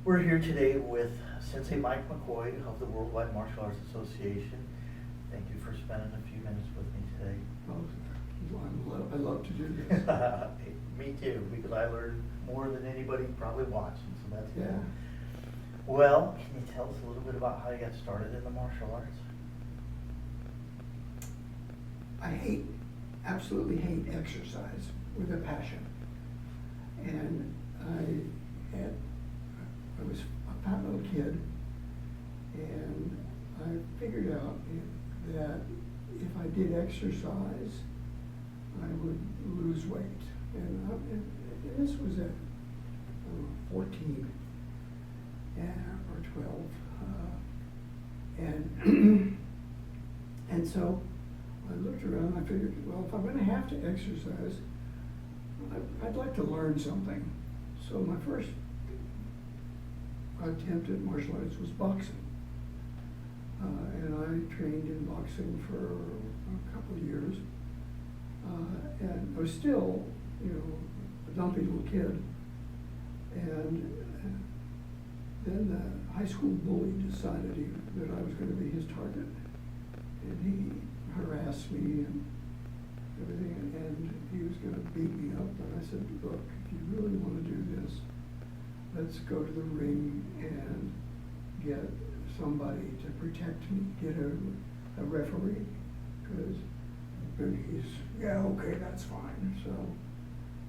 We're here today with Sensei Mike Makoid of the Worldwide Martial Arts Association. Thank you for spending a few minutes with me today. Oh, I love to do this. Me too, because I learned more than anybody probably watching, so that's good. Yeah. Well, can you tell us a little bit about how you got started in the martial arts? I absolutely hate exercise with a passion. And I was a fat little kid, and I figured out that if I did exercise, I would lose weight. And this was at 14 or 12. And so I looked around and I figured, well, if I'm going to have to exercise, I'd like to learn something. So my first attempt at martial arts was boxing. And I trained in boxing for a couple of years. And I was still, a dumpy little kid. And then the high school bully decided that I was going to be his target. And he harassed me and everything, and he was going to beat me up. And I said, look, if you really want to do this, let's go to the ring and get somebody to protect me, get a referee. And he's, yeah, okay, that's fine. So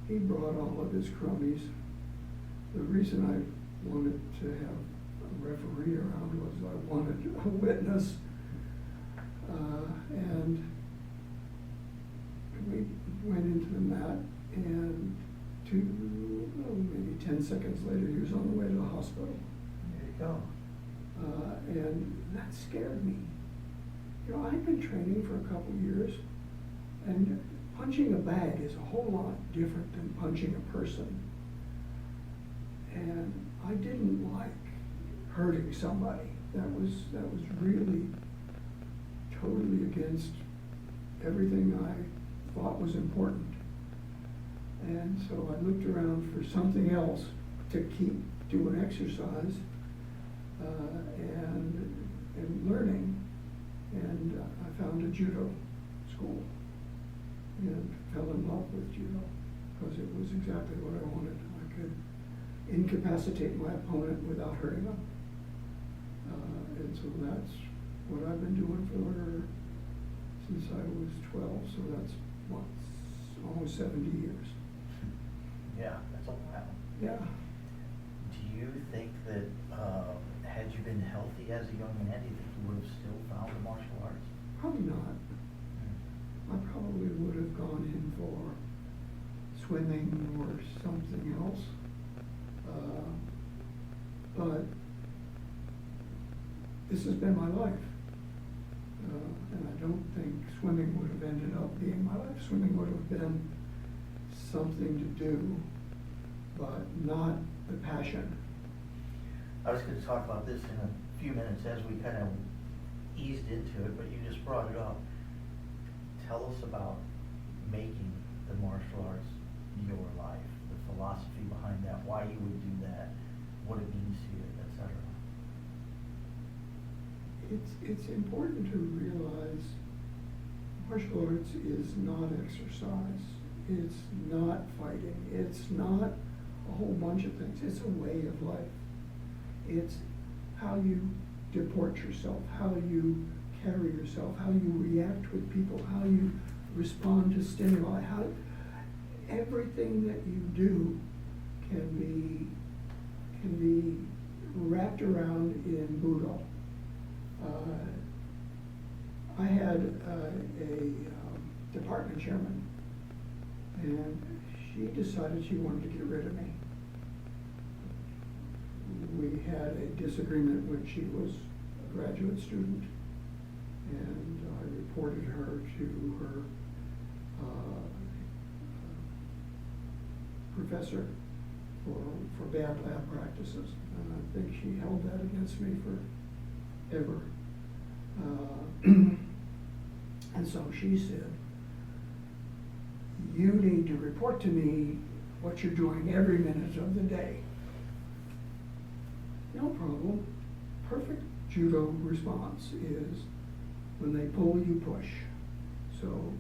he brought all of his cronies. The reason I wanted to have a referee around was I wanted a witness. And we went into the mat, and maybe 10 seconds later, he was on the way to the hospital. There you go. And that scared me. I'd been training for a couple years, and punching a bag is a whole lot different than punching a person. And I didn't like hurting somebody. That was really totally against everything I thought was important. And so I looked around for something else to keep doing exercise and learning. And I found a judo school and fell in love with judo because it was exactly what I wanted. I could incapacitate my opponent without hurting them. And so that's what I've been doing since I was 12, so that's almost 70 years. Yeah, that's a while. Yeah. Do you think that had you been healthy as a young man, do you think you would have still found the martial arts? Probably not. I probably would have gone in for swimming or something else. But this has been my life. And I don't think swimming would have ended up being my life. Swimming would have been something to do, but not the passion. I was going to talk about this in a few minutes as we kind of eased into it, but you just brought it up. Tell us about making the martial arts your life, the philosophy behind that, why you would do that, what it means to you, etc. It's important to realize martial arts is not exercise. It's not fighting. It's not a whole bunch of things. It's a way of life. It's how you deport yourself, how you carry yourself, how you react with people, how you respond to stimuli, how everything that you do can be wrapped around in Budo. I had a department chairman, and she decided she wanted to get rid of me. We had a disagreement when she was a graduate student, and I reported her to her professor for bad lab practices, and I think she held that against me forever. And so she said, you need to report to me what you're doing every minute of the day. no problem. Perfect judo response is when they pull, you push. So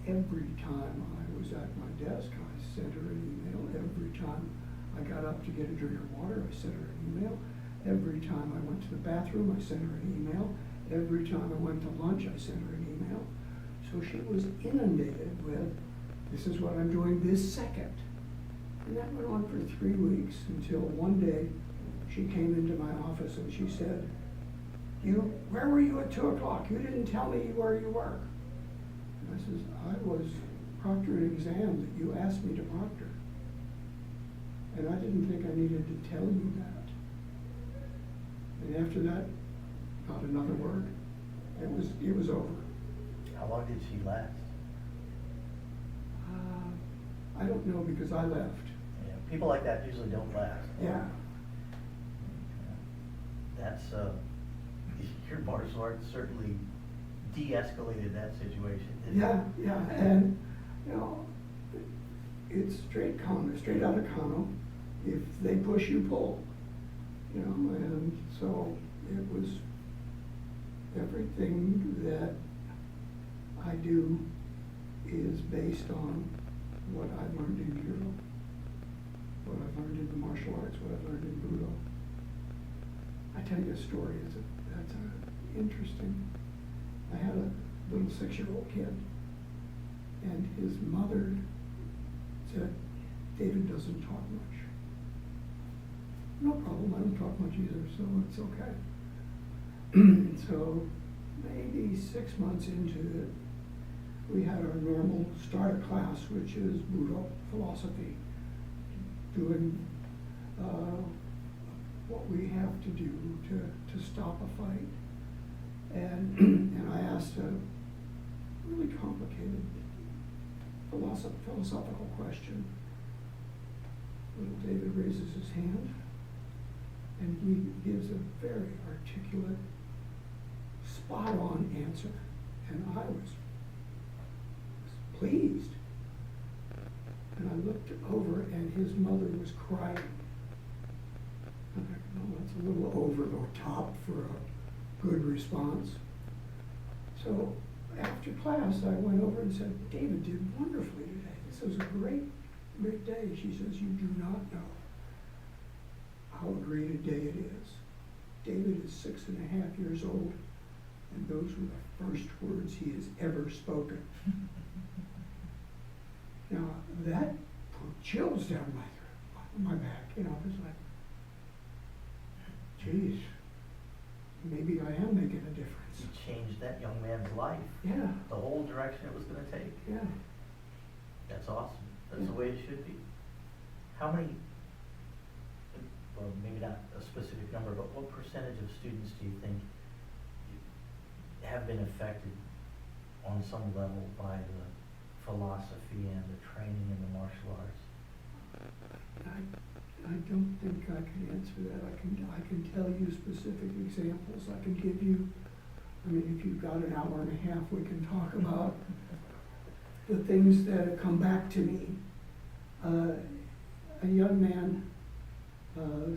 every time I was at my desk, I sent her an email. Every time I got up to get a drink of water, I sent her an email. Every time I went to the bathroom, I sent her an email. Every time I went to lunch, I sent her an email. So she was inundated with, this is what I'm doing this second. And that went on for 3 weeks until one day she came into my office and she said, where were you at 2 o'clock? You didn't tell me where you were. And I says, I was proctoring an exam that you asked me to proctor. And I didn't think I needed to tell you that. And after that, not another word. It was over. How long did she last? I don't know because I left. Yeah, people like that usually don't last. Yeah. That's, your martial arts certainly de-escalated that situation, didn't it? Yeah, and, it's straight out of Kano. If they push, you pull, and so it was everything that I do is based on what I learned in judo, what I've learned in the martial arts, what I've learned in Budo. I tell you a story, that's interesting. I had a little 6-year-old kid, and his mother said, David doesn't talk much. No problem, I don't talk much either, so it's okay. So maybe 6 months into it, we had our normal starter class, which is Budo philosophy, doing what we have to do to stop a fight. And I asked a really complicated philosophical question. Little David raises his hand, and he gives a very articulate, spot-on answer, and I was pleased. And I looked over, and his mother was crying. I'm like, oh, that's a little over the top for a good response. So after class, I went over and said, David did wonderfully today. This was a great day. She says, you do not know how great a day it is. David is 6.5 years old, and those were the first words he has ever spoken. Now, that put chills down my back. I was like, geez, maybe I am making a difference. You changed that young man's life. Yeah. The whole direction it was going to take. Yeah. That's awesome. That's the way it should be. How many, well, maybe not a specific number, but what percentage of students do you think have been affected on some level by the philosophy and the training in the martial arts? I don't think I can answer that. I can tell you specific examples. I can give you, if you've got an hour and a half, we can talk about the things that have come back to me. A young man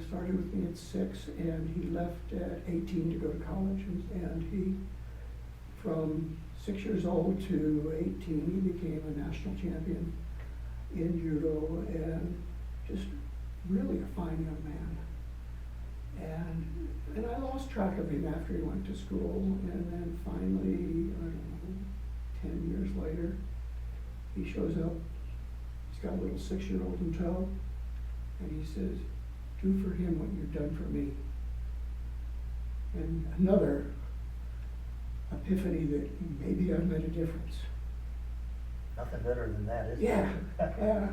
started with me at 6, and he left at 18 to go to college, and he, from 6 years old to 18, he became a national champion in judo, and just really a fine young man. And I lost track of him after he went to school, and then finally, 10 years later, he shows up. He's got a little 6-year-old in tow, and he says, do for him what you've done for me. And another epiphany that maybe I've made a difference. Nothing better than that, is Yeah, there? yeah.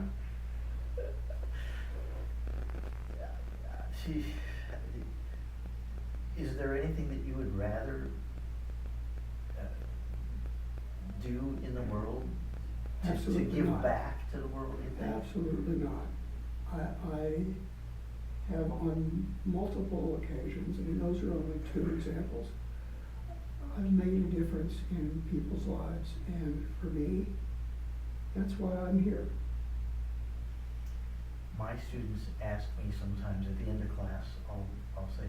See, is there anything that you would rather do in the world to Absolutely give not. back to the world, you think? Absolutely not. I have on multiple occasions, and those are only 2 examples, I've made a difference in people's lives, and for me, that's why I'm here. My students ask me sometimes at the end of class, I'll say,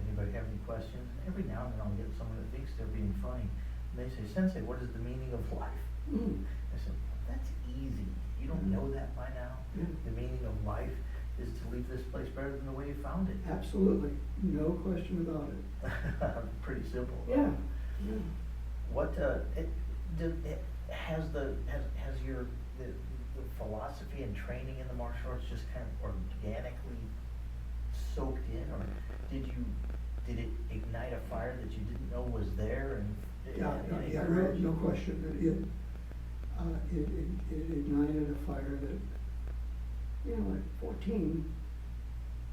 every now and then I'll get someone that thinks they're being funny, and they say, Sensei, what is the meaning of life? I said, that's easy. You don't know that by now? Yeah. The meaning of life is to leave this place better than the way you found it. Absolutely, no question about it. Pretty simple. Yeah, yeah. What, has your, the philosophy and training in the martial arts just kind of organically soaked in, or did it ignite a fire that you didn't know was there Yeah, no question that it ignited a fire that, at 14,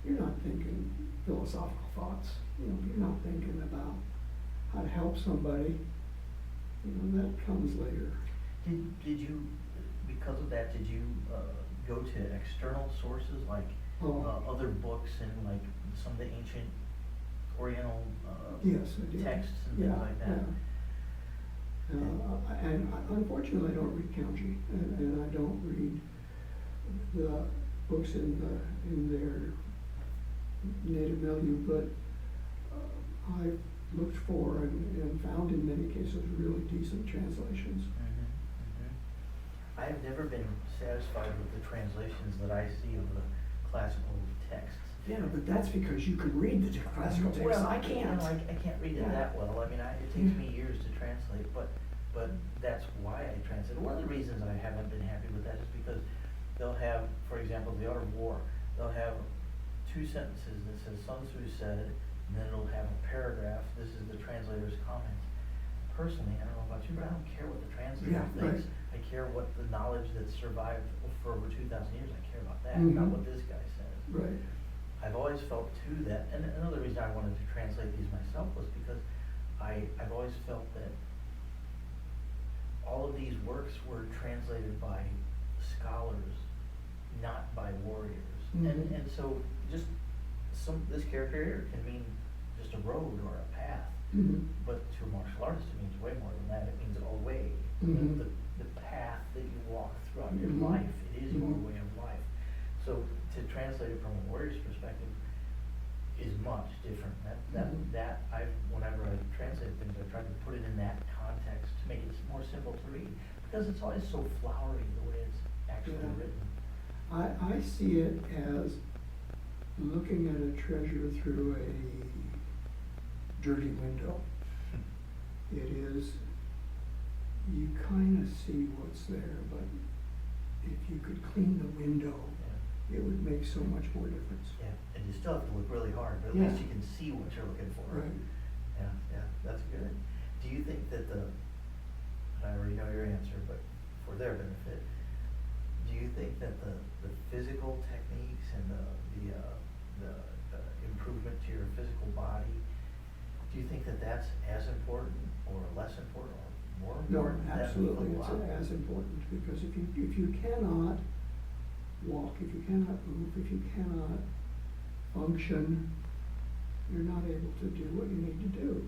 you're not thinking philosophical thoughts. You're not thinking about how to help somebody. That comes later. Did you, because of that, did you go to external sources like other books and like some of the ancient Oriental Yes, I did. texts and things like that? Yeah. And unfortunately, I don't read kanji, and I don't read the books in their native milieu, but I looked for and found in many cases really decent translations. I have never been satisfied with the translations that I see of the classical texts. Yeah, but that's because you can read the classical texts. Well, I can't. I can't read it that well. I mean, it takes me years to translate, but that's why I translate. One of the reasons I haven't been happy with that is because they'll have, for example, the Art of War, they'll have two sentences that says Sun Tzu said, and then it'll have a paragraph, this is the translator's comments. Personally, I don't know about you, but I don't care what the translator thinks. Right. I care what the knowledge that's survived for over 2,000 years, I care about that, not what this guy says. Right. I've always felt too that, and another reason I wanted to translate these myself was because I've always felt that all of these works were translated by scholars, not by warriors. And so just this character here can mean just a road or a path, but to a martial artist it means way more than that. It means a way. The path that you walk throughout your life, it is your way of life. So to translate it from a warrior's perspective is much different. Whenever I translate things, I try to put it in that context to make it more simple to read, because it's always so flowery the way it's actually written. I see it as looking at a treasure through a dirty window. It is, you kind of see what's there, but if you could clean the window, it would make so much more difference. Yeah, and you still have to look really hard, but at least you can see what you're looking for. Right. Yeah, that's good. Do you think that I already know your answer, but for their benefit, do you think that the physical techniques and the improvement to your physical body, do you think that that's as important or less important or more important? No, absolutely, it's as important, because if you cannot walk, if you cannot move, if you cannot function, you're not able to do what you need to do.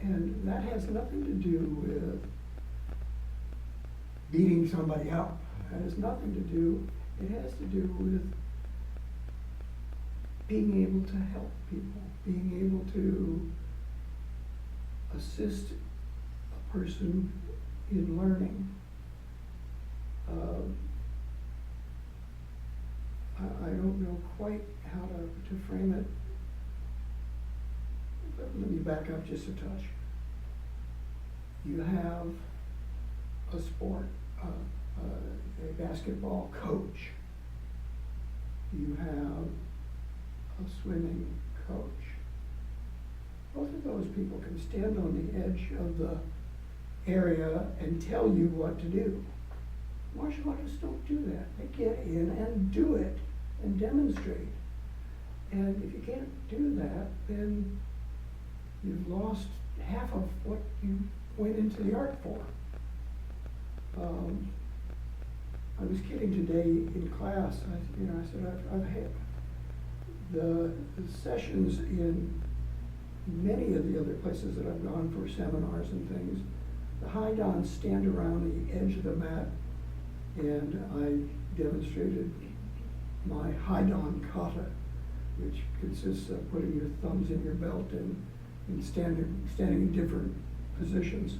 And that has nothing to do with beating somebody up. That has nothing to do, it has to do with being able to help people, being able to assist a person in learning. I don't know quite how to frame it, but let me back up just a touch. You have a sport, a basketball coach. You have a swimming coach. Both of those people can stand on the edge of the area and tell you what to do. Martial artists don't do that. They get in and do it and demonstrate. And if you can't do that, then you've lost half of what you went into the art for. I was kidding today in class. I said I've had the sessions in many of the other places that I've gone for seminars and things. The high dons stand around the edge of the mat, and I demonstrated my high don kata, which consists of putting your thumbs in your belt and and standing in different positions.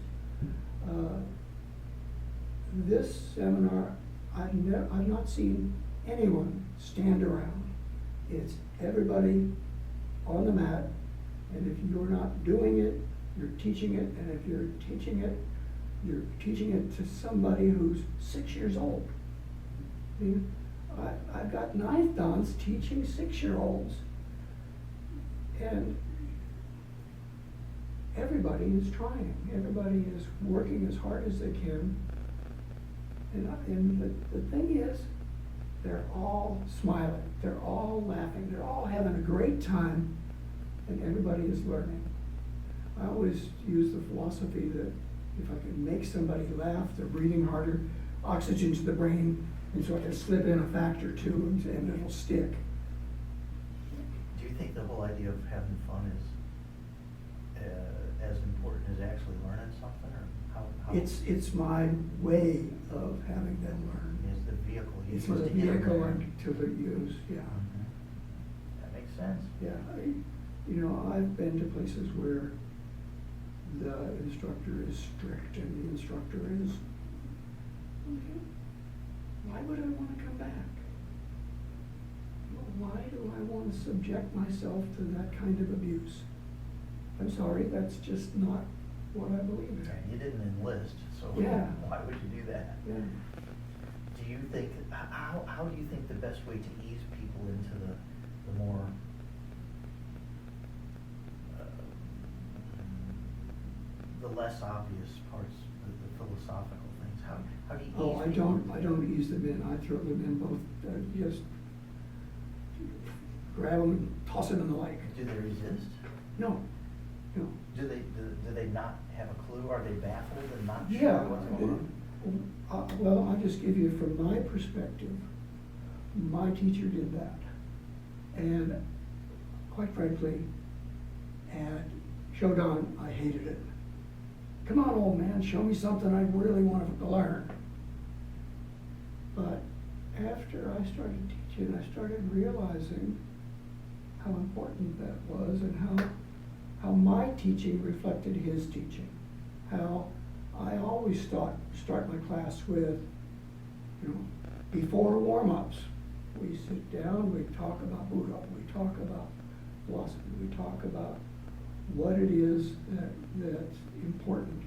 This seminar, I've not seen anyone stand around. It's everybody on the mat, and if you're not doing it, you're teaching it, and if you're teaching it to somebody who's 6 years old. I mean, I've got ninth dans teaching 6-year-olds, and everybody is trying. Everybody is working as hard as they can. And the thing is, they're all smiling, they're all laughing, they're all having a great time, and everybody is learning. I always use the philosophy that if I can make somebody laugh, they're breathing harder, oxygen to the brain, and so I can slip in a fact or two and it'll stick. Do you think the whole idea of having fun is as important as actually learning something, or how? It's my way of having them learn. Is the vehicle you It's use the to get them vehicle there? to use, yeah. Mhm. That makes sense. Yeah, I've been to places where the instructor is strict and the instructor is, okay, why would I want to come back? Why do I want to subject myself to that kind of abuse? I'm sorry, that's just not what I believe in. And you didn't enlist, so Yeah. why would you do that? Yeah. Do you think, how do you think the best way to ease people into the more the less obvious parts, the philosophical things, how do you ease Oh, people? I don't ease them in, I throw them in both, just grab them and toss them in the lake. Do they resist? No. Do they not have a clue? Are they baffled and not sure Yeah, what's going on? well, I'll just give you from my perspective, my teacher did that. And quite frankly, at Shodan, I hated it. Come on, old man, show me something I really want to learn. But after I started teaching, I started realizing how important that was and how my teaching reflected his teaching. How I always start my class with, before warm-ups, we sit down, we talk about Buddha, we talk about philosophy, we talk about what it is that's important.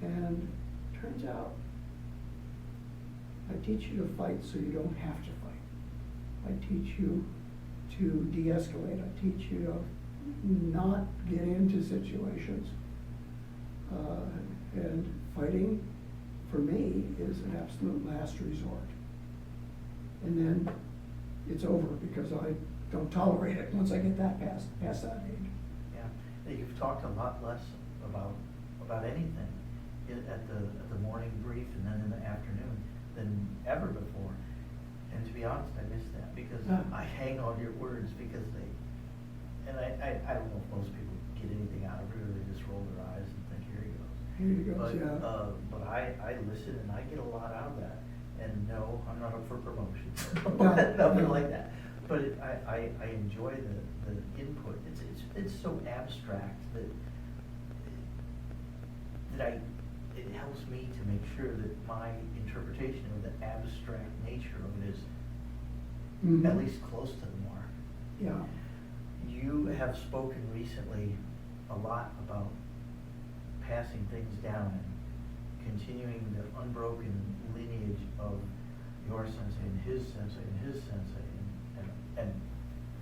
And turns out, I teach you to fight so you don't have to fight. I teach you to de-escalate. I teach you to not get into situations. And fighting, for me, is an absolute last resort. And then it's over because I don't tolerate it once I get that past that age. Yeah, you've talked a lot less about anything at the morning brief and then in the afternoon than ever before. And to be honest, I miss that because I hang on your words because and I don't know if most people get anything out of it or they just roll their eyes and think, here he goes. Here he goes, But, yeah. but I listen and I get a lot out of that. And no, I'm not up for promotion, nothing like that. But I enjoy the input. It's so abstract that it helps me to make sure that my interpretation of the abstract nature of it is Mhm. at least close to the mark. Yeah. You have spoken recently a lot about passing things down and continuing the unbroken lineage of your sensei and his sensei and his sensei and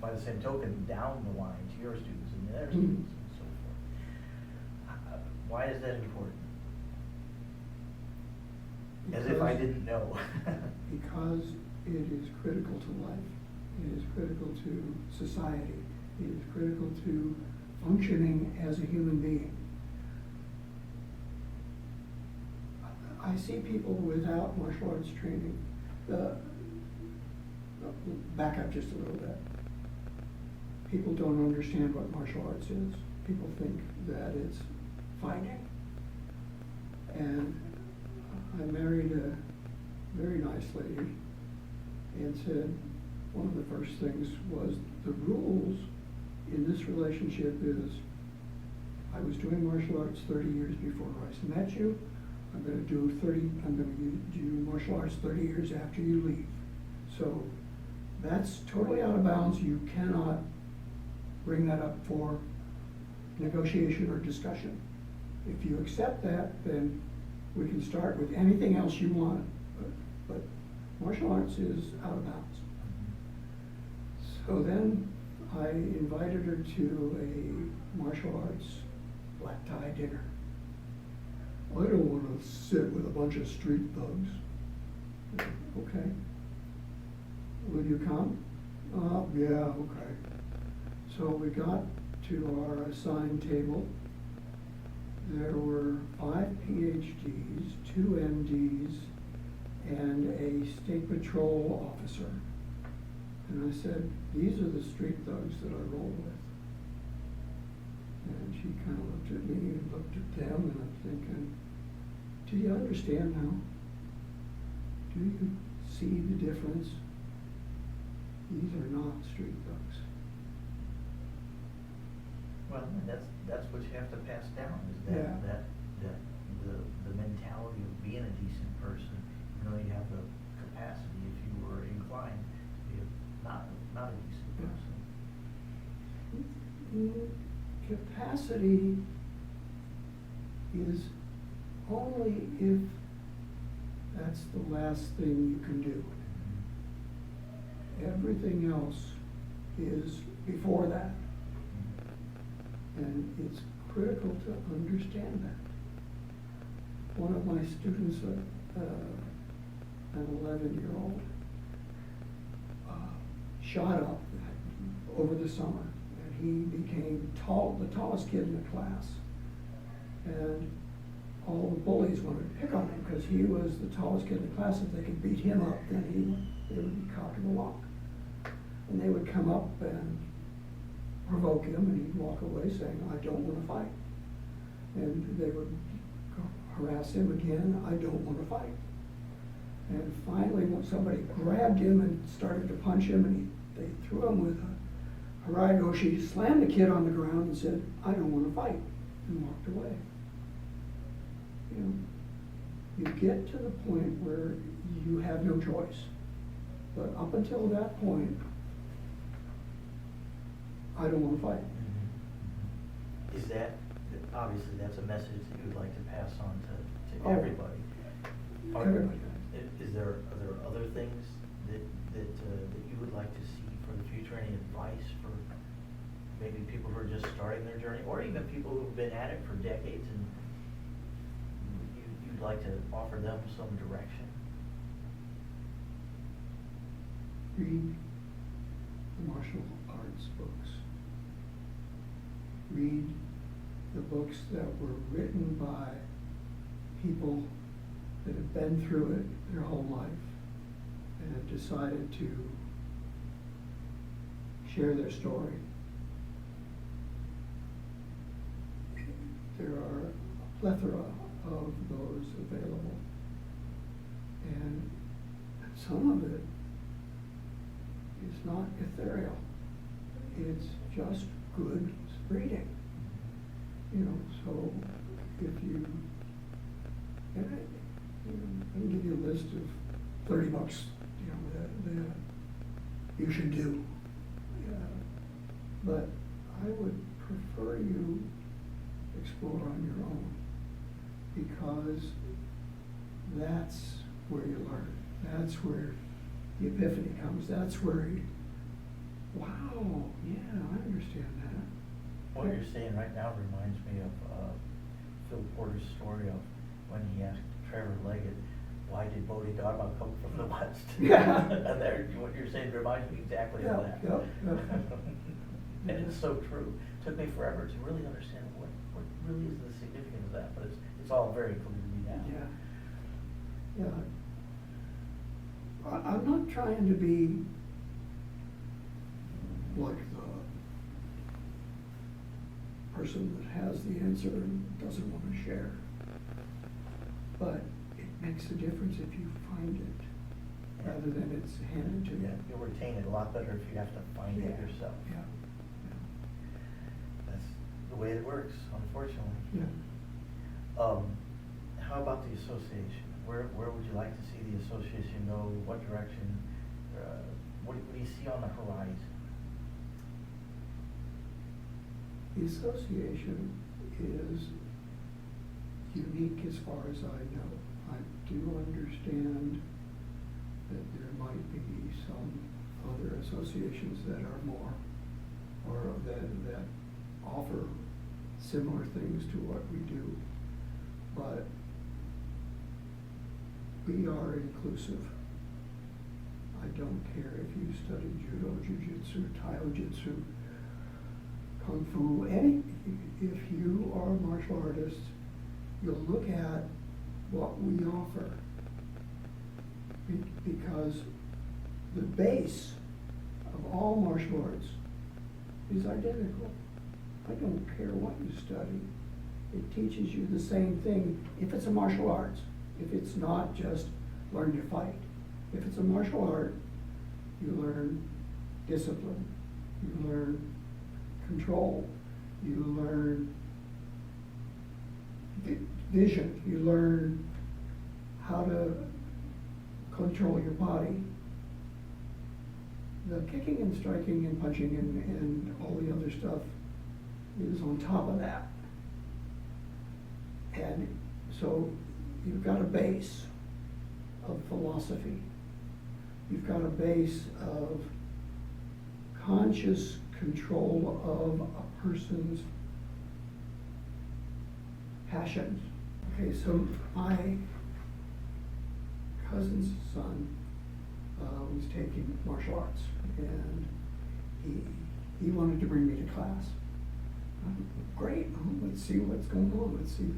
by the same token down the line to your students and their students and so forth. Why is that important? As if I didn't know. Because it is critical to life. It is critical to society. It is critical to functioning as a human being. I see people without martial arts training. Back up just a little bit. People don't understand what martial arts is. People think that it's fighting. And I married a very nice lady and said one of the first things was the rules in this relationship is I was doing martial arts 30 years before I met you. I'm gonna do martial arts 30 years after you leave. So that's totally out of bounds. You cannot bring that up for negotiation or discussion. If you accept that, then we can start with anything else you want, but martial arts is out of bounds. So then I invited her to a martial arts black tie dinner. I don't want to sit with a bunch of street thugs. Okay. Will you come? Yeah, okay. So we got to our assigned table. There were 5 PhDs, 2 MDs, and a state patrol officer. And I said, these are the street thugs that I roll with. And she kind of looked at me and looked at them, and I'm thinking, do you understand now? Do you see the difference? These are not street thugs. Well, and that's what you have to pass down, is Yeah. the mentality of being a decent person. You know, you have the capacity, if you were inclined, to be not a decent person. Capacity is only if that's the last thing you can do. Everything else is before that. And it's critical to understand that. One of my students, an 11-year-old, shot up over the summer, and he became the tallest kid in the class. And all the bullies wanted to pick on him because he was the tallest kid in the class. If they could beat him up, then they would be cock of the walk. And they would come up and provoke him, and he'd walk away saying, I don't want to fight. And they would harass him again, I don't want to fight. And finally, when somebody grabbed him and started to punch him, and they threw him with a haragoshi, slammed the kid on the ground and said, I don't want to fight, and walked away. You know, you get to the point where you have no choice. But up until that point, I don't want to fight. Mm-hmm. Is that, obviously, that's a message that you would like to pass on to Oh. everybody? Everybody. Are there other things that you would like to see for the future? Any advice for maybe people who are just starting their journey, or even people who've been at it for decades, and you'd like to offer them some direction? Read the martial arts books. Read the books that were written by people that have been through it their whole life and have decided to share their story. There are a plethora of those available. And some of it is not ethereal. It's just good reading. You know, so if you, and I can give you a list of 30 books, you know, that you should do. But I would prefer you explore on your own, because that's where you learn. That's where the epiphany comes. That's where you, wow, yeah, I understand that. What you're saying right now reminds me of Phil Porter's story of when he asked Trevor Leggett, why did Bodhidharma come from the West? Yeah. And there, what you're saying reminds me exactly of that. Yep. And it's so true. It took me forever to really understand what really is the significance of that, but it's all very clear to me now. Yeah. I'm not trying to be like the person that has the answer and doesn't want to share. But it makes a difference if you find it, rather than it's handed to you. Yeah, you'll retain it a lot better if you have to find it yourself. Yeah. That's the way it works, unfortunately. Yeah. How about the association? Where would you like to see the association go? What direction? What do you see on the horizon? The association is unique as far as I know. I do understand that there might be some other associations that are more, or that offer similar things to what we do. But we are inclusive. I don't care if you study judo, jiu-jitsu, taijutsu, kung fu, if you are a martial artist, you'll look at what we offer. Because the base of all martial arts is identical. I don't care what you study. It teaches you the same thing if it's a martial arts. If it's not just learn to fight. If it's a martial art, you learn discipline. You learn control. You learn vision. You learn how to control your body. The kicking and striking and punching and all the other stuff is on top of that. And so you've got a base of philosophy. You've got a base of conscious control of a person's passions. Okay, so my cousin's son was taking martial arts, and he wanted to bring me to class. Great, let's see what's going on, let's see.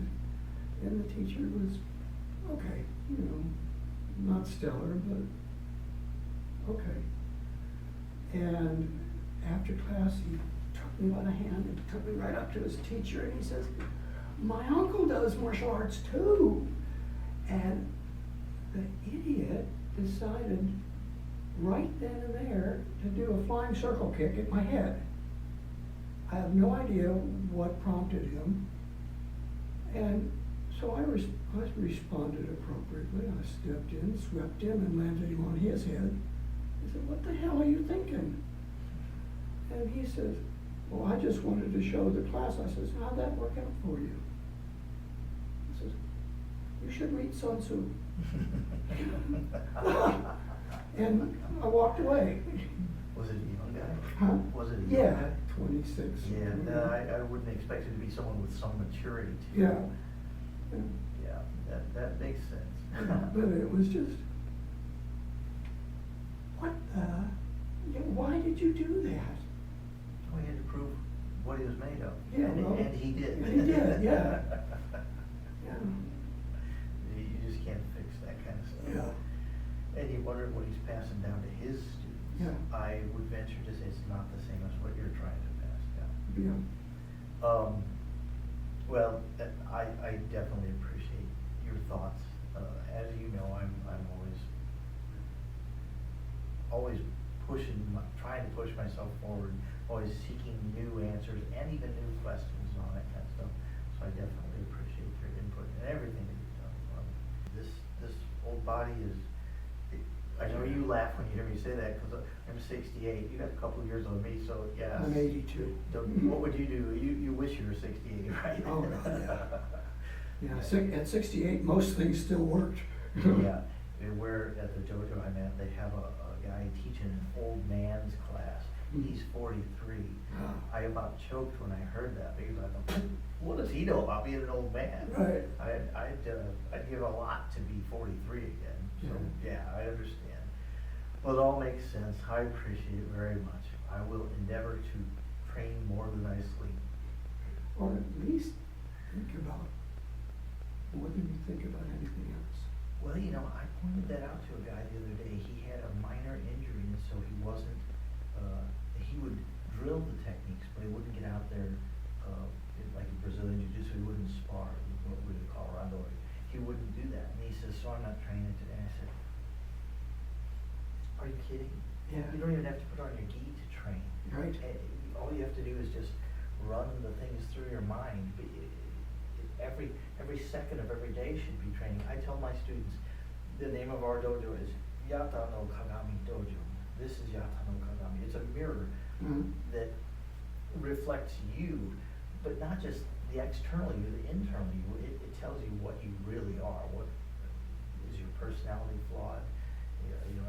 And the teacher was, okay, not stellar, but okay. And after class, he took me by the hand and took me right up to his teacher, and he says, my uncle does martial arts too. And the idiot decided right then and there to do a flying circle kick at my head. I have no idea what prompted him. And so I responded appropriately. I stepped in, swept him, and landed him on his head. I said, what the hell are you thinking? And he says, well, I just wanted to show the class. I says, how'd that work out for you? He says, you should read Sun Tzu. And I walked away. Was it a young guy? Huh? Was it a young Yeah, guy? 26. Yeah, no, I wouldn't expect it to be someone with some maturity too. Yeah. Yeah, that makes sense. But it was just, what the, why did you do that? Well, he had to prove what he was made of. Yeah, And he did. And he did, yeah. Yeah. You just can't fix that kind of stuff. Yeah. And you wonder what he's passing down to his students. Yeah. I would venture to say it's not the same as what you're trying to pass down. Yeah. Well, I definitely appreciate your thoughts. As you know, I'm always trying to push myself forward, always seeking new answers and even new questions and all that kind of stuff. So I definitely appreciate your input and everything that you've done. This old body is. I know you laugh when you hear me say that because I'm 68. You got a couple of years on me, so yeah. I'm 82. What would you do? You wish you were 68, right? Oh, God, yeah. Yeah, at 68, most things still worked. Yeah, and we're at the dojo I'm at, they have a guy teaching an old man's class. He's 43. I about choked when I heard that because I thought, what does he know about being an old man? Right. I'd give a lot to be 43 again. So Yeah. yeah, I understand. Well, it all makes sense. I appreciate it very much. I will endeavor to train more than I sleep. Or at least think about more than you think about anything else. Well, I pointed that out to a guy the other day. He had a minor injury, and so he wasn't, he would drill the techniques, but he wouldn't get out there, like in Brazilian Jiu-Jitsu, he wouldn't spar, what we would call rondo. He wouldn't do that. And he says, so I'm not training today. I said, are you kidding? Yeah. You don't even have to put on your gi to train. Right. All you have to do is just run the things through your mind. But every second of every day should be training. I tell my students, the name of our dojo is Yata no Kagami Dojo. This is Yata no Kagami. It's a mirror that reflects you, but not just the external you, the internal you. It tells you what you really are. What is your personality flawed,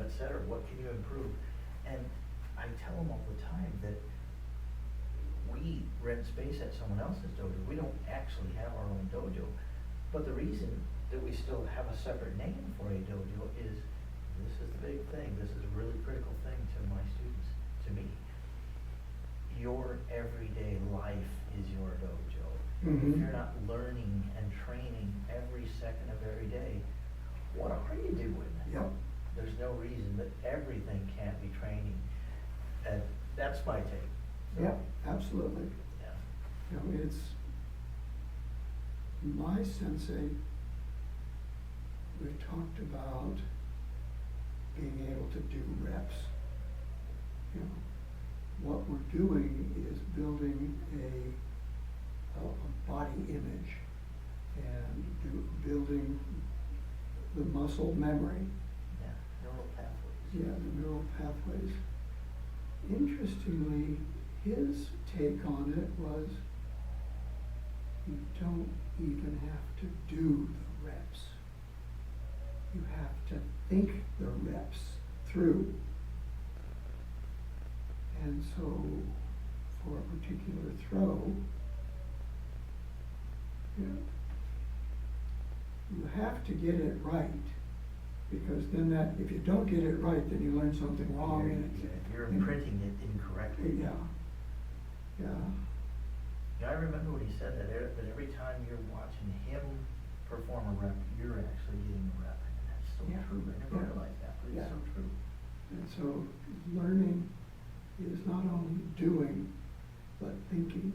et cetera. What can you improve? And I tell them all the time that we rent space at someone else's dojo. We don't actually have our own dojo. But the reason that we still have a separate name for a dojo is, this is the big thing, this is a really critical thing to my students, to me. Your everyday life is your dojo. If you're not learning and training every second of every day, what are you doing? Yep. There's no reason that everything can't be training. And that's my take. So, Yep, absolutely. Yeah. You know, it's, my sensei, we talked about being able to do reps. You know, what we're doing is building a body image and building the muscle memory. Yeah, neural pathways. Yeah, the neural pathways. Interestingly, his take on it was, you don't even have to do the reps. You have to think the reps through. And so, for a particular throw, you have to get it right, because then if you don't get it right, then you learn something wrong. You're imprinting it incorrectly. Yeah, yeah. I remember when he said that every time you're watching him perform a rep, you're actually getting the rep. And that's so true. I never realized that, but it's so true. And so learning is not only doing, but thinking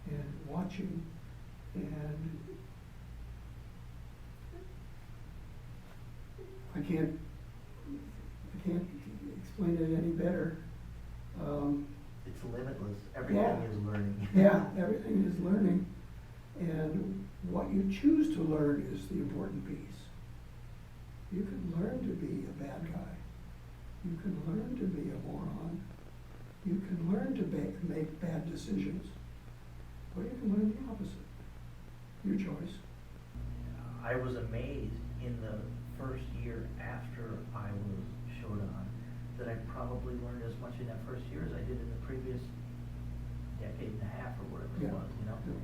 and watching, and I can't explain it any better. It's limitless. Everything is learning. Yeah, everything is learning, and what you choose to learn is the important piece. You can learn to be a bad guy. You can learn to be a moron. You can learn to make bad decisions. Or you can learn the opposite. Your choice. I was amazed in the first year after I was Shodan that I probably learned as much in that first year as I did in the previous decade and a half or whatever it was, you know? Yeah.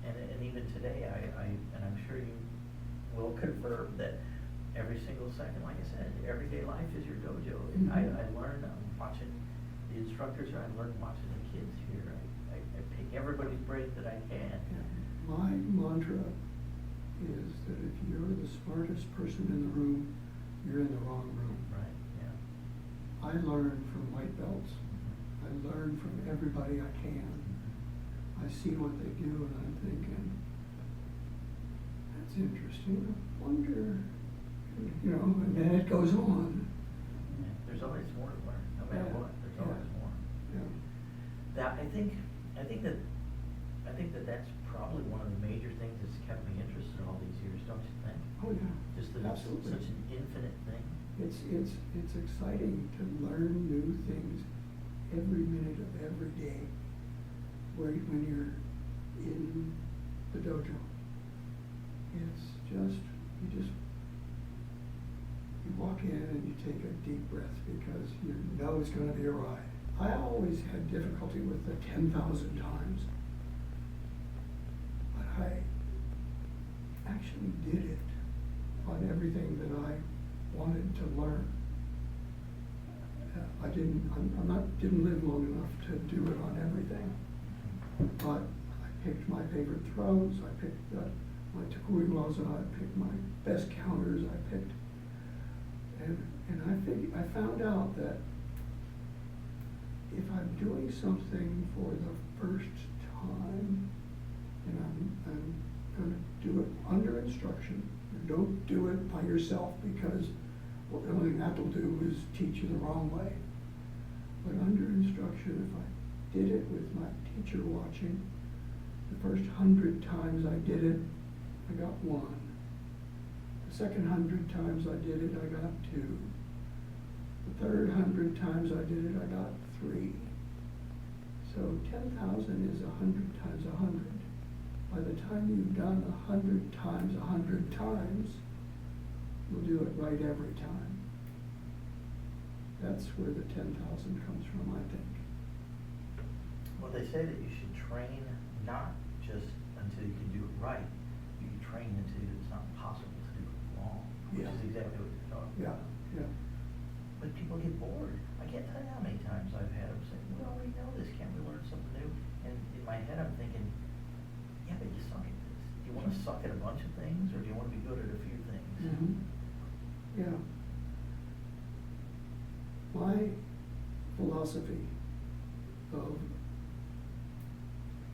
And even today, and I'm sure you will confirm that every single second, like I said, everyday life is your dojo. I learn watching the instructors, I learn watching the kids here. I pick everybody's brain that I can. My mantra is that if you're the smartest person in the room, you're in the wrong room. Right, yeah. I learn from white belts. I learn from everybody I can. I see what they do and I'm thinking, that's interesting. I wonder, and then it goes on. Yeah. There's always more to learn, no matter what. There's always more. Yeah. That I think that that's probably one of the major things that's kept me interested all these years, don't you think? Oh, yeah. Just that Absolutely. it's such an infinite thing. It's exciting to learn new things every minute of every day when you're in the dojo. It's just, you walk in and you take a deep breath because you know it's going to be a ride. I always had difficulty with the 10,000 times, but I actually did it on everything that I wanted to learn. I didn't live long enough to do it on everything, but I picked my favorite throws, I picked my takui gloza, I picked my best counters, and I found out that if I'm doing something for the first time, and I'm going to do it under instruction, don't do it by yourself because the only thing that will do is teach you the wrong way. But under instruction, if I did it with my teacher watching. The first 100 times I did it, I got 1. The second 100 times I did it, I got 2. The third 100 times I did it, I got 3. So 10,000 is 100 times 100. By the time you've done 100 times 100 times, you'll do it right every time. That's where the 10,000 comes from, I think. Well, they say that you should train not just until you can do it right, you can train until it's not possible to do it wrong, which Yeah. is exactly what you're talking Yeah, about. yeah. But people get bored. I can't tell you how many times I've had them say, we already know this, can't we learn something new? And in my head, I'm thinking, yeah, but you suck at this. Do you want to suck at a bunch of things, or do you want to be good at a few things? Mhm. Yeah. My philosophy of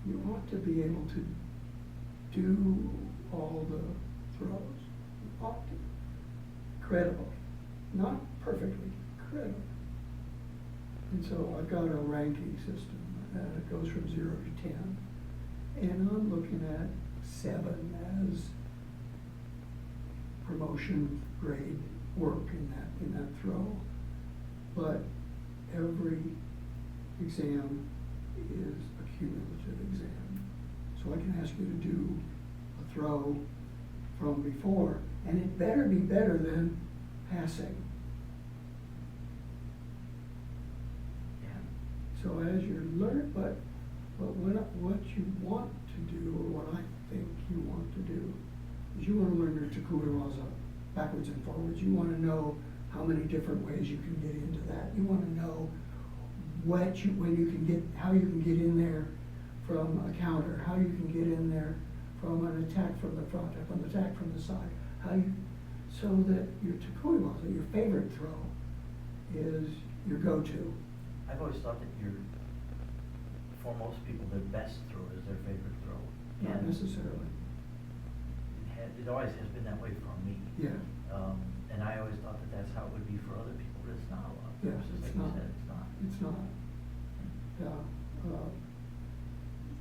you ought to be able to do all the throws. You ought to. Credibly. Not perfectly, credibly. And so I've got a ranking system, and it goes from 0 to 10. And I'm looking at 7 as promotion grade work in that throw. But every exam is a cumulative exam. So I can ask you to do a throw from before, and it better be better than passing. Yeah. So as you learn, but what you want to do, or what I think you want to do, is you want to learn your Takuiwaza backwards and forwards. You want to know how many different ways you can get into that. You want to know how you can get in there from a counter, how you can get in there from an attack from the front, an attack from the side, so that your Takuiwaza, your favorite throw, is your go-to. I've always thought that for most people, their best throw is their favorite throw. Not And necessarily. it always has been that way for me. Yeah. And I always thought that that's how it would be for other people, but it's not a lot of Yeah, times, just it's like you not. said, it's not. It's not. Yeah.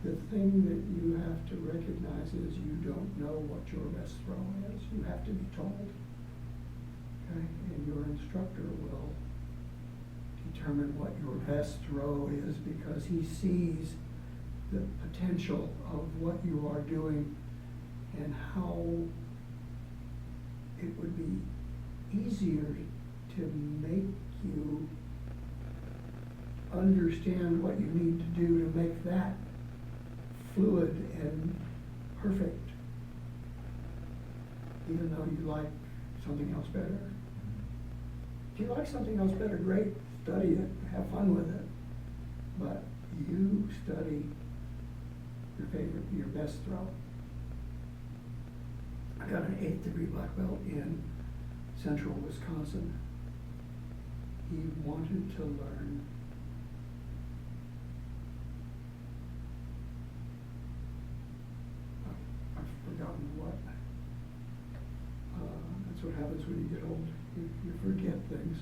The thing that you have to recognize is you don't know what your best throw is. You have to be told. Okay? And your instructor will determine what your best throw is because he sees the potential of what you are doing and how it would be easier to make you understand what you need to do to make that fluid and perfect, even though you like something else better. If you like something else better, great, study it, have fun with it, but you study your best throw. I got an 8th degree black belt in central Wisconsin. He wanted to learn I've forgotten what. That's what happens when you get old. You forget things.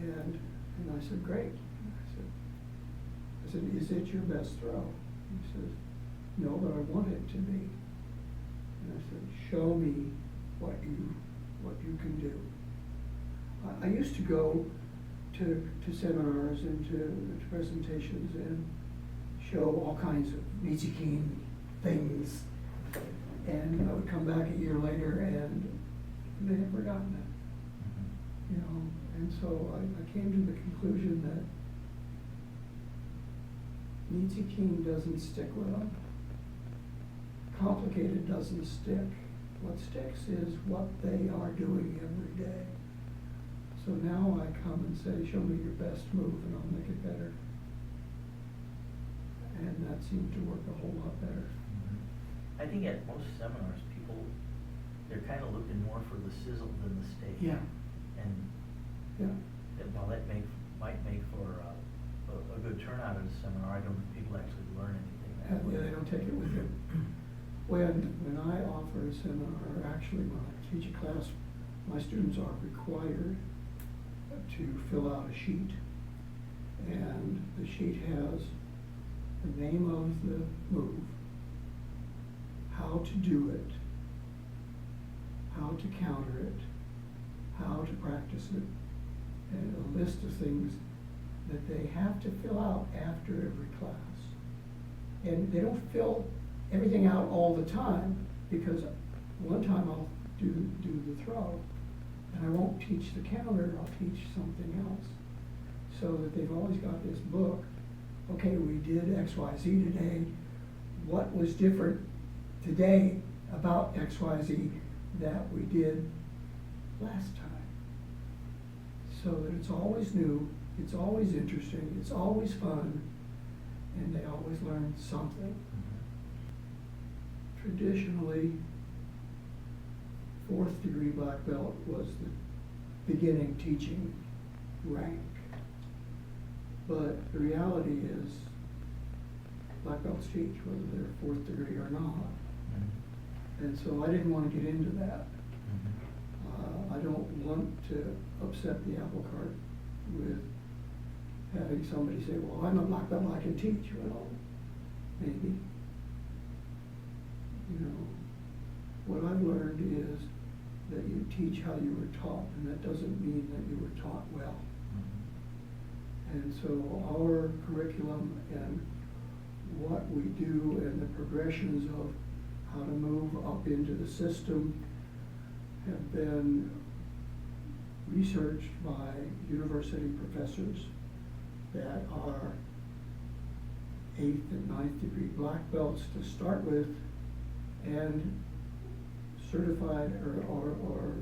And I said, great. I said, is it your best throw? He says, no, but I want it to be. And I said, show me what you can do. I used to go to seminars and to presentations and show all kinds of Nichikin things. And I would come back a year later and they had forgotten it. You know, and so I came to the conclusion that Nichikin doesn't stick with them. Complicated doesn't stick. What sticks is what they are doing every day. So now I come and say, show me your best move and I'll make it better. And that seemed to work a whole lot better. I think at most seminars, they're kind of looking more for the sizzle than the steak. Yeah. And Yeah. while that might make for a good turnout at a seminar, I don't think people actually learn anything that way. Yeah, they don't take it with them. When I offer a seminar, actually when I teach a class, my students are required to fill out a sheet. And sheet has the name of the move, how to do it, how to counter it, how to practice it, and a list of things that they have to fill out after every class. And they don't fill everything out all the time, because one time I'll do the throw, and I won't teach the counter, I'll teach something else. So that they've always got this book. Okay, we did X, Y, Z today. What was different today about X, Y, Z that we did last time? So that it's always new, it's always interesting, it's always fun, and they always learn something. Traditionally, 4th degree black belt was the beginning teaching rank. But the reality is, black belts teach whether they're 4th degree or not. And so I didn't want to get into that. I don't want to upset the apple cart with having somebody say, well, I'm a black belt, I can teach. Well, maybe. You know, what I've learned is that you teach how you were taught, and that doesn't mean that you were taught well. And so our curriculum and what we do and the progressions of how to move up into the system have been researched by university professors that are 8th and 9th degree black belts to start with, and certified or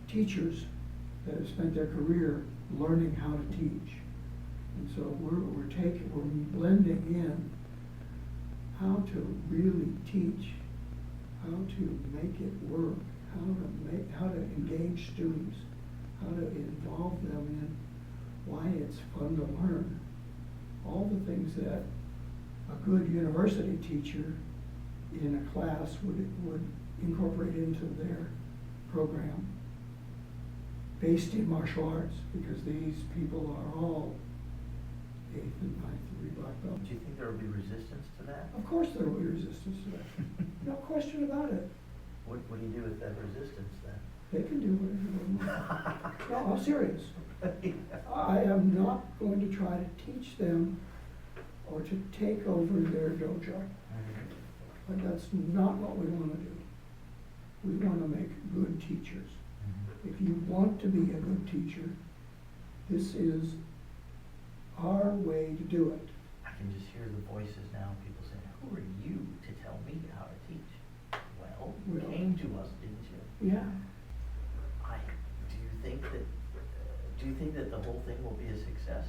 teachers that have spent their career learning how to teach. And so we're blending in how to really teach, how to make it work, how to engage students, how to involve them in why it's fun to learn. All the things that a good university teacher in a class would incorporate into their program based in martial arts, because these people are all 8th and 9th degree black belts. Do you think there will be resistance to that? Of course there will be resistance to that. No question about it. What do you do with that resistance then? They can do whatever they want. No, I'm serious. I am not going to try to teach them or to take over their dojo. But that's not what we want to do. We want to make good teachers. If you want to be a good teacher, this is our way to do it. I can just hear the voices now, people saying, who are you to tell me how to teach? Well, you came to us, didn't you? Yeah. Do you think that the whole thing will be a success?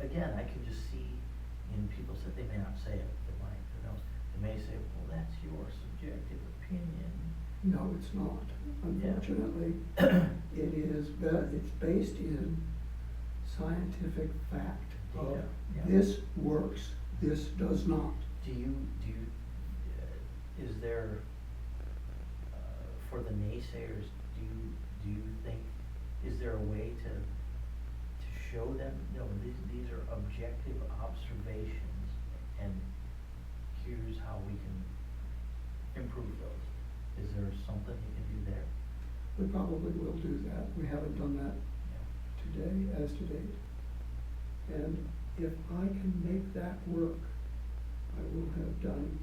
Again, I can just see in people's that they may not say it, they may say, well, that's your subjective opinion. No, it's not. Unfortunately, it's based in scientific fact. Data, yeah. This works, this does not. Is there, for the naysayers, do you think, is there a way to show them, no, these are objective observations, and here's how we can improve those? Is there something you can do there? We probably will do that. We haven't done that today, as to date. And if I can make that work, I will have done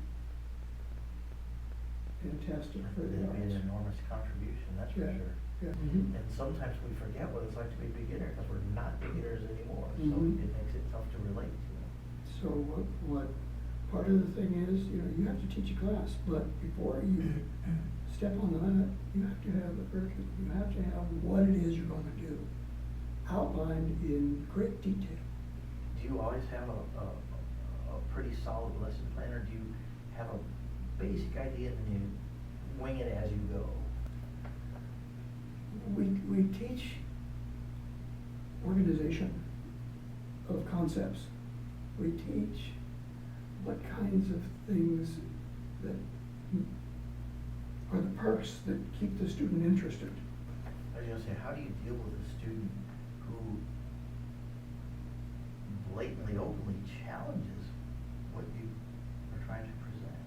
fantastic for the That'd be arts. an enormous contribution, that's for Yeah. sure. Yeah. And sometimes we forget what it's like to be a beginner, because we're not beginners anymore, so Mhm. it makes it tough to relate to. So what part of the thing is, you have to teach a class, but before you step on the mat, you have to have a curriculum. You have to have what it is you're going to do outlined in great detail. Do you always have a pretty solid lesson plan, or do you have a basic idea and then you wing it as you go? We teach organization of concepts. We teach what kinds of things that are the perks that keep the student interested. I was gonna say, how do you deal with a student who blatantly, openly challenges what you are trying to present.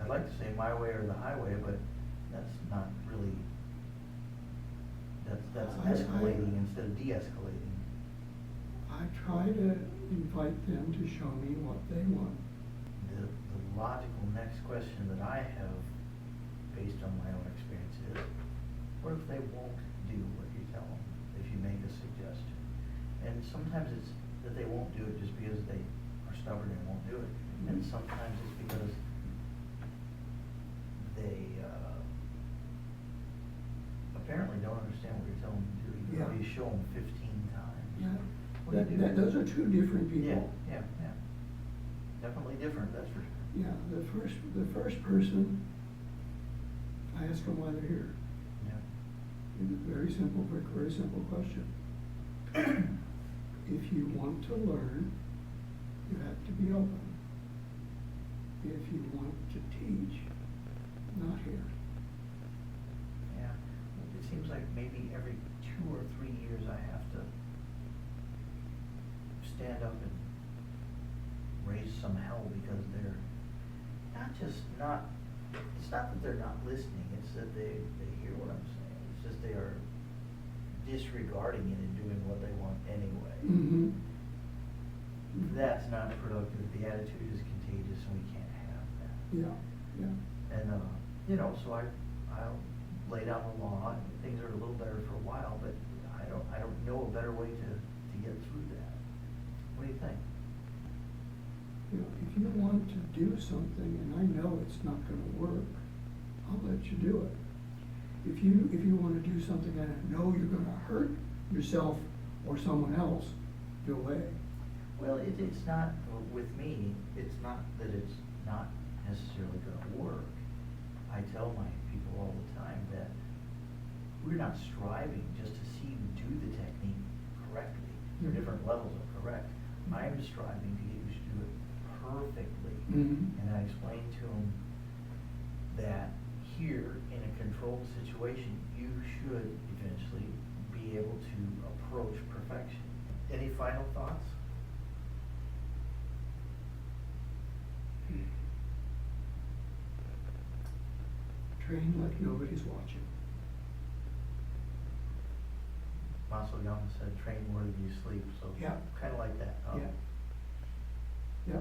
I'd like to say my way or the highway, but that's not really, that's escalating instead of de-escalating. I try to invite them to show me what they want. The logical next question that I have, based on my own experience, is, what if they won't do what you tell them, if you make a suggestion? And sometimes it's that they won't do it just because they are stubborn and won't do it. And sometimes it's because they apparently don't understand what you're telling them to do. Yeah. You show them 15 times. Yeah. What do you do? Those are two different people. Yeah. Definitely different, that's for sure. Yeah, the first person, I ask them why they're here. Yeah. Very simple question. If you want to learn, you have to be open. If you want to teach, not here. Yeah, it seems like maybe every 2 or 3 years I have to stand up and raise some hell because they're it's not that they're not listening, it's that they hear what I'm saying. It's just they are disregarding it and doing what they want anyway. Mm-hmm. That's not productive. The attitude is contagious and we can't have that. Yeah. And, so I'll lay down the law and things are a little better for a while, but I don't know a better way to get through that. What do you think? If you want to do something and I know it's not gonna work, I'll let you do it. If you wanna do something and I know you're gonna hurt yourself or someone else, delay. Well, it's not, with me, it's not that it's not necessarily gonna work. I tell my people all the time that we're not striving just to see you do the technique correctly. There are different levels of correct. I'm striving to get you to do it perfectly. Mm-hmm. And I explain to them that here, in a controlled situation, you should eventually be able to approach perfection. Any final thoughts? Train like nobody's watching. Maso Yama said, train more than you sleep, so Yeah. kind of like that, huh? Yeah.